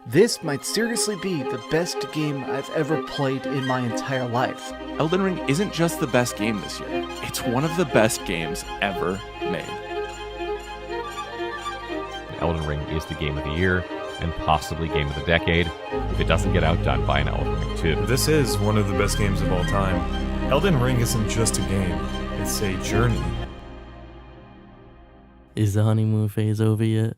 This might seriously be the best game I've ever played in my entire life. Elden Ring isn't just the best game this year, it's one of the best games ever made. Elden Ring is the game of the year, and possibly game of the decade, if it doesn't get outdone by an Elden Ring 2. This is one of the best games of all time. Elden Ring isn't just a game, it's a journey. Is the honeymoon phase over yet?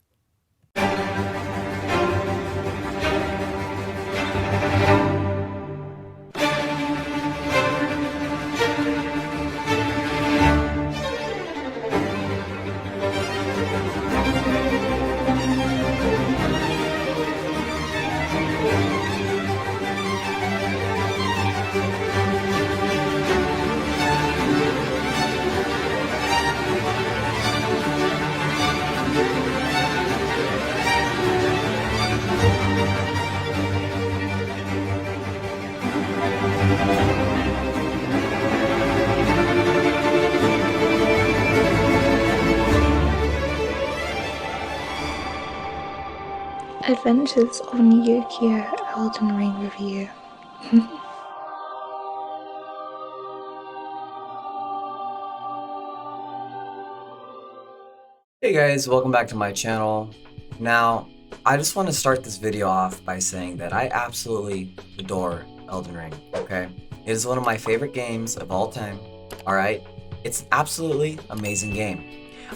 Adventures on Yokio Elden Ring review. Hey guys, welcome back to my channel. Now, I just want to start this video off by saying that I absolutely adore Elden Ring, okay? It is one of my favorite games of all time, alright? It's an absolutely amazing game.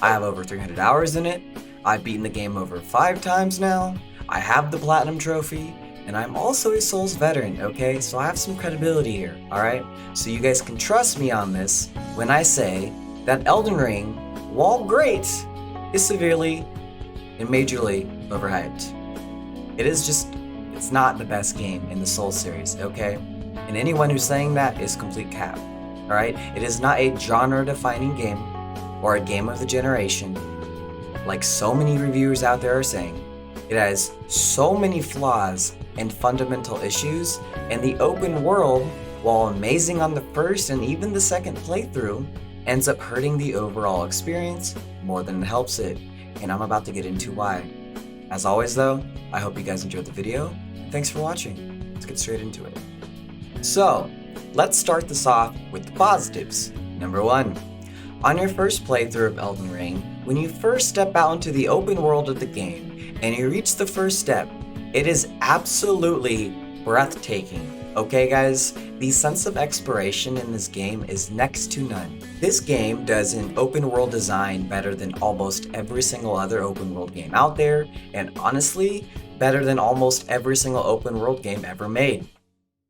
I have over 300 hours in it, I've beaten the game over 5 times now, I have the Platinum Trophy, and I'm also a Souls veteran, okay? So I have some credibility here, alright? So you guys can trust me on this when I say that Elden Ring, while great, is severely and majorly overhyped. It's not the best game in the Souls series, okay? And anyone who's saying that is complete cap, alright? It is not a genre-defining game or a game of the generation, like so many reviewers out there are saying. It has so many flaws and fundamental issues, and the open world, while amazing on the first and even the second playthrough, ends up hurting the overall experience more than it helps it, and I'm about to get into why. As always though, I hope you guys enjoyed the video, and thanks for watching. Let's get straight into it. So, let's start this off with the positives. Number 1. On your first playthrough of Elden Ring, when you first step out into the open world of the game, and you reach the first step, it is absolutely breathtaking. Okay guys, the sense of exploration in this game is next to none. This game does an open world design better than almost every single other open world game out there, and honestly, better than almost every single open world game ever made.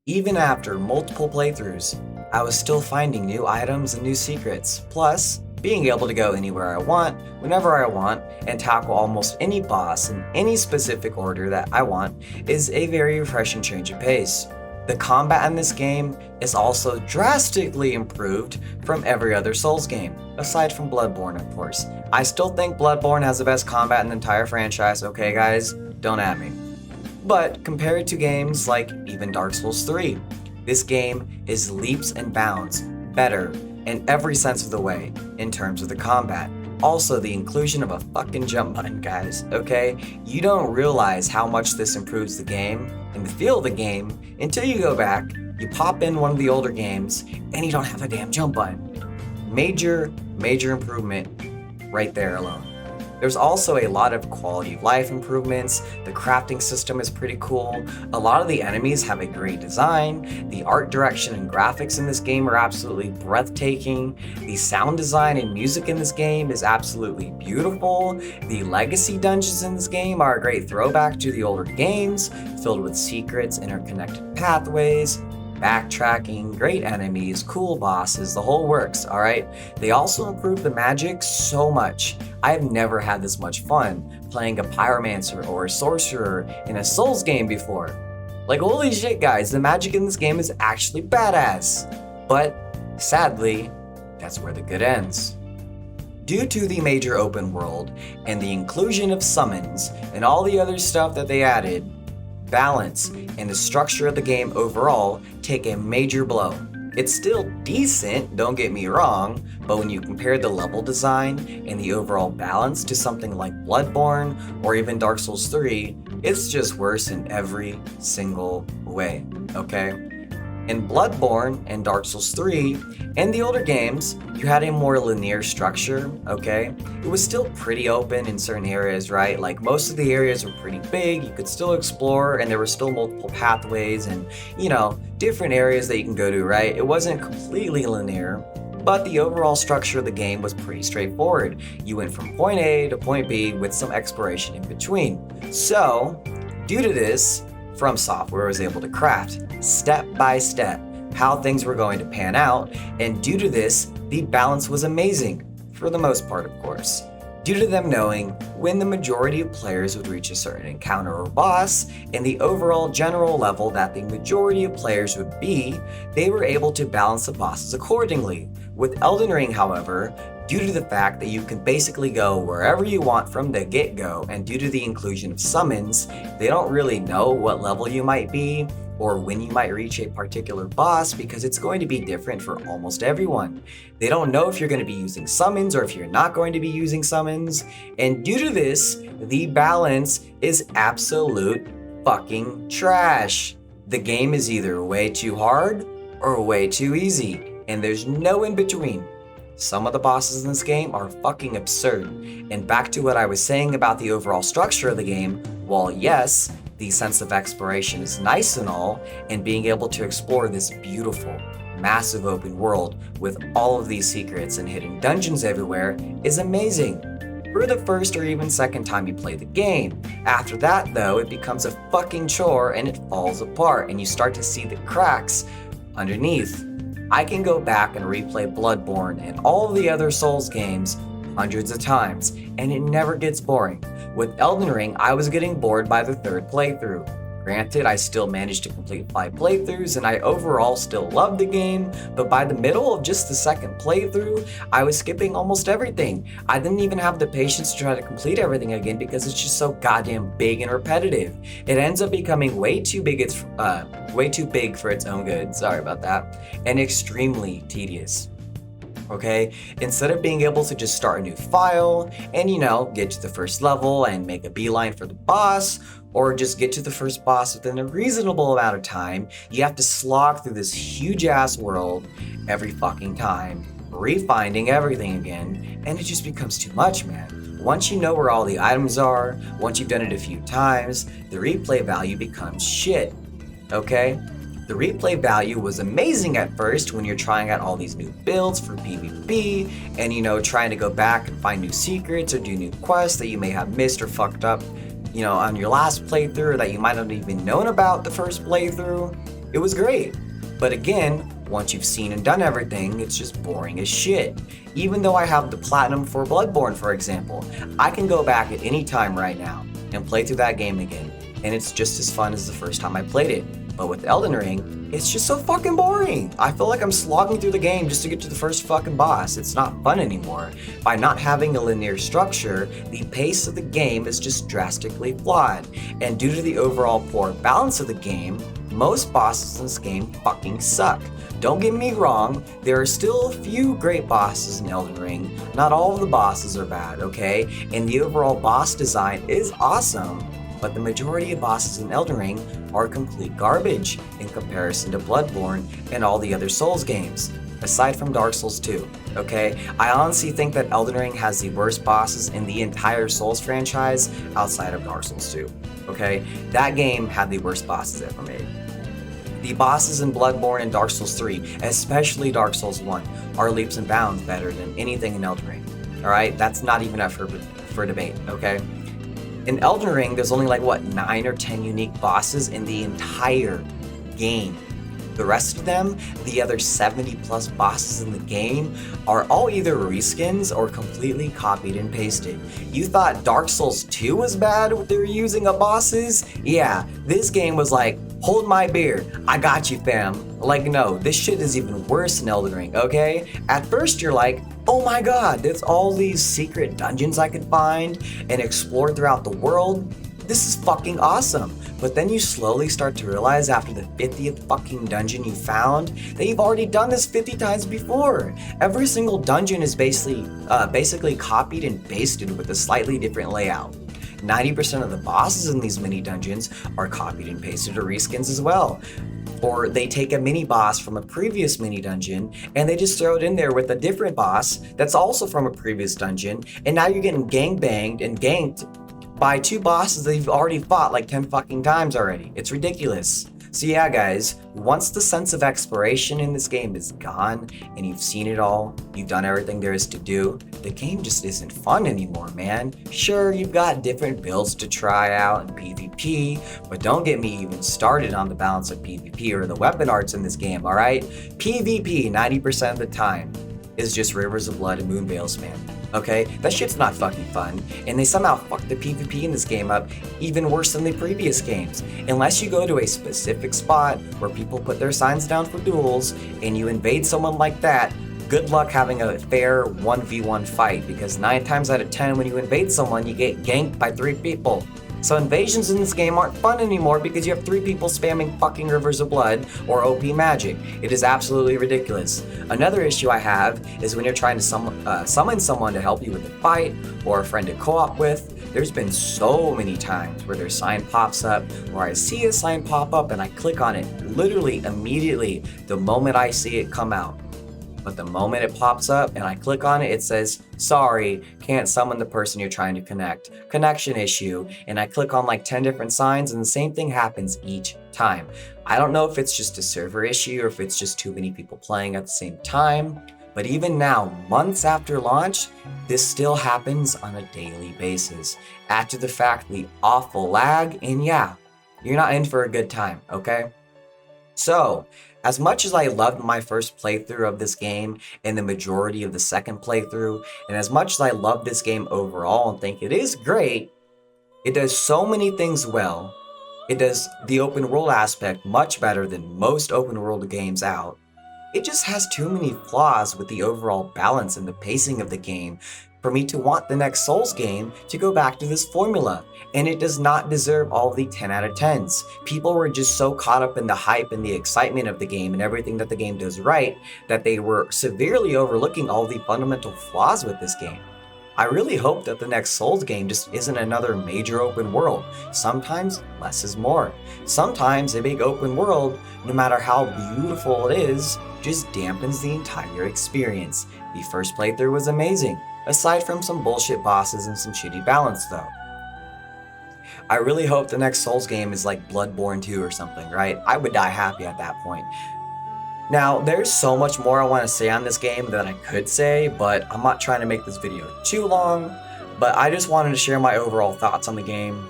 Even after multiple playthroughs, I was still finding new items and new secrets, plus being able to go anywhere I want, whenever I want, and tackle almost any boss in any specific order that I want is a very refreshing change of pace. The combat in this game is also drastically improved from every other Souls game, aside from Bloodborne of course. I still think Bloodborne has the best combat in the entire franchise, okay guys? Don't at me. But compared to games like even Dark Souls 3, this game is leaps and bounds better in every sense of the way in terms of the combat. Also, the inclusion of a fucking jump button, guys, okay? You don't realize how much this improves the game and the feel of the game until you go back, you pop in one of the older games, and you don't have a damn jump button. Major improvement right there alone. There's also a lot of quality of life improvements, the crafting system is pretty cool, a lot of the enemies have a great design, the art direction and graphics in this game are absolutely breathtaking, the sound design and music in this game is absolutely beautiful, the legacy dungeons in this game are a great throwback to the older games, filled with secrets, interconnected pathways, backtracking, great enemies, cool bosses, the whole works, alright? They also improved the magic so much. I've never had this much fun playing a pyromancer or a sorcerer in a Souls game before. Like holy shit guys, the magic in this game is actually badass. But sadly, that's where the good ends. Due to the major open world and the inclusion of summons and all the other stuff that they added, balance and the structure of the game overall take a major blow. It's still decent, don't get me wrong, but when you compare the level design and the overall balance to something like Bloodborne or even Dark Souls 3, It's just worse in every single way, okay? In Bloodborne and Dark Souls 3, and the older games, you had a more linear structure, okay? It was still pretty open in certain areas, right? Like most of the areas were pretty big, you could still explore, and there were still multiple pathways and, different areas that you can go to, right? It wasn't completely linear, but the overall structure of the game was pretty straightforward. You went from point A to point B with some exploration in between. So, due to this, FromSoftware was able to craft, step by step, how things were going to pan out, and due to this, the balance was amazing, for the most part, of course. Due to them knowing when the majority of players would reach a certain encounter or boss, and the overall general level that the majority of players would be, they were able to balance the bosses accordingly. With Elden Ring, however, due to the fact that you can basically go wherever you want from the get-go, and due to the inclusion of summons, they don't really know what level you might be, or when you might reach a particular boss, because it's going to be different for almost everyone. They don't know if you're going to be using summons or if you're not going to be using summons, and due to this, the balance is absolute fucking trash. The game is either way too hard or way too easy, and there's no in between. Some of the bosses in this game are fucking absurd. And back to what I was saying about the overall structure of the game, while yes, the sense of exploration is nice and all, and being able to explore this beautiful, massive open world with all of these secrets and hidden dungeons everywhere is amazing for the first or even second time you play the game. After that though, it becomes a fucking chore and it falls apart and you start to see the cracks underneath. I can go back and replay Bloodborne and all of the other Souls games hundreds of times, and it never gets boring. With Elden Ring, I was getting bored by the third playthrough. Granted, I still managed to complete 5 playthroughs, and I overall still loved the game, but by the middle of just the second playthrough, I was skipping almost everything. I didn't even have the patience to try to complete everything again because it's just so goddamn big and repetitive. It ends up becoming way too big for its own good, sorry about that, and extremely tedious. Okay, instead of being able to just start a new file and get to the first level and make a beeline for the boss, or just get to the first boss within a reasonable amount of time, you have to slog through this huge ass world every fucking time, refinding everything again, and it just becomes too much, man. Once you know where all the items are, once you've done it a few times, the replay value becomes shit, okay? The replay value was amazing at first when you're trying out all these new builds for PvP and trying to go back and find new secrets or do new quests that you may have missed or fucked up on your last playthrough or that you might not even known about the first playthrough. It was great. But again, once you've seen and done everything, it's just boring as shit. Even though I have the platinum for Bloodborne, for example, I can go back at any time right now and play through that game again, and it's just as fun as the first time I played it. But with Elden Ring, it's just so fucking boring. I feel like I'm slogging through the game just to get to the first fucking boss. It's not fun anymore. By not having a linear structure, the pace of the game is just drastically flawed. And due to the overall poor balance of the game, most bosses in this game fucking suck. Don't get me wrong, there are still a few great bosses in Elden Ring. Not all of the bosses are bad, okay? And the overall boss design is awesome. But the majority of bosses in Elden Ring are complete garbage in comparison to Bloodborne and all the other Souls games, aside from Dark Souls 2, okay? I honestly think that Elden Ring has the worst bosses in the entire Souls franchise outside of Dark Souls 2, okay? That game had the worst bosses ever made. The bosses in Bloodborne and Dark Souls 3, especially Dark Souls 1, are leaps and bounds better than anything in Elden Ring, alright? That's not even up for debate, okay? In Elden Ring, there's only 9 or 10 unique bosses in the entire game. The rest of them, the other 70 plus bosses in the game, are all either reskins or completely copied and pasted. You thought Dark Souls 2 was bad with their using of bosses? Yeah, this game was like, hold my beer, I got you fam. No, this shit is even worse than Elden Ring, okay? At first you're like, oh my god, there's all these secret dungeons I could find and explore throughout the world. This is fucking awesome. But then you slowly start to realize after the 50th fucking dungeon you found that you've already done this 50 times before. Every single dungeon is basically copied and pasted with a slightly different layout. 90% of the bosses in these mini dungeons are copied and pasted or reskins as well. Or they take a mini boss from a previous mini dungeon and they just throw it in there with a different boss that's also from a previous dungeon, and now you're getting gangbanged and ganked by two bosses that you've already fought like 10 fucking times already. It's ridiculous. So yeah, guys, once the sense of exploration in this game is gone and you've seen it all, you've done everything there is to do, the game just isn't fun anymore, man. Sure, you've got different builds to try out in PvP, but don't get me even started on the balance of PvP or the weapon arts in this game, alright? PvP, 90% of the time, is just Rivers of Blood and Moonveil spam. Okay, that shit's not fucking fun, and they somehow fucked the PvP in this game up even worse than the previous games. Unless you go to a specific spot where people put their signs down for duels, and you invade someone like that, good luck having a fair 1v1 fight, because 9 times out of 10 when you invade someone, you get ganked by 3 people. So invasions in this game aren't fun anymore because you have 3 people spamming fucking Rivers of Blood or OP magic. It is absolutely ridiculous. Another issue I have is when you're trying to summon someone to help you with a fight or a friend to co-op with. There's been so many times where their sign pops up, or I see a sign pop up and I click on it literally immediately the moment I see it come out. But the moment it pops up and I click on it, it says, sorry, can't summon the person you're trying to connect. Connection issue. And I click on like 10 different signs and the same thing happens each time. I don't know if it's just a server issue or if it's just too many people playing at the same time. But even now, months after launch, this still happens on a daily basis. Add to the fact the awful lag, and yeah, you're not in for a good time, okay? So, as much as I loved my first playthrough of this game and the majority of the second playthrough, and as much as I love this game overall and think it is great, it does so many things well. It does the open world aspect much better than most open world games out. It just has too many flaws with the overall balance and the pacing of the game for me to want the next Souls game to go back to this formula, and it does not deserve all the 10 out of 10s. People were just so caught up in the hype and the excitement of the game and everything that the game does right that they were severely overlooking all the fundamental flaws with this game. I really hope that the next Souls game just isn't another major open world. Sometimes less is more. Sometimes a big open world, no matter how beautiful it is, just dampens the entire experience. The first playthrough was amazing, aside from some bullshit bosses and some shitty balance though. I really hope the next Souls game is like Bloodborne 2 or something, right? I would die happy at that point. Now, there's so much more I want to say on this game that I could say, but I'm not trying to make this video too long, but I just wanted to share my overall thoughts on the game,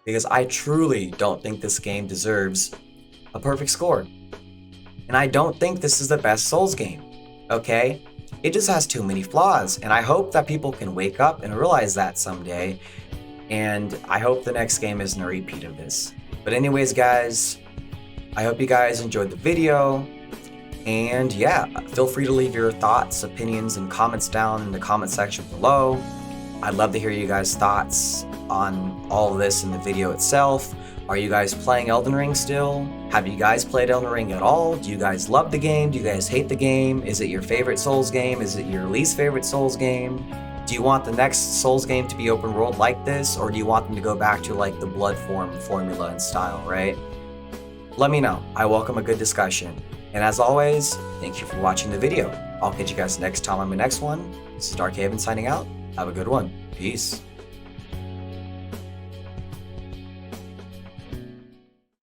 because I truly don't think this game deserves a perfect score. And I don't think this is the best Souls game, okay? It just has too many flaws, and I hope that people can wake up and realize that someday, and I hope the next game isn't a repeat of this. But anyways, guys, I hope you guys enjoyed the video, and yeah, feel free to leave your thoughts, opinions, and comments down in the comment section below. I'd love to hear you guys' thoughts on all of this in the video itself. Are you guys playing Elden Ring still? Have you guys played Elden Ring at all? Do you guys love the game? Do you guys hate the game? Is it your favorite Souls game? Is it your least favorite Souls game? Do you want the next Souls game to be open world like this, or do you want them to go back to like the Bloodborne formula and style, right? Let me know. I welcome a good discussion. And as always, thank you for watching the video. I'll catch you guys next time on my next one. This is DarkHaven signing out. Have a good one. Peace.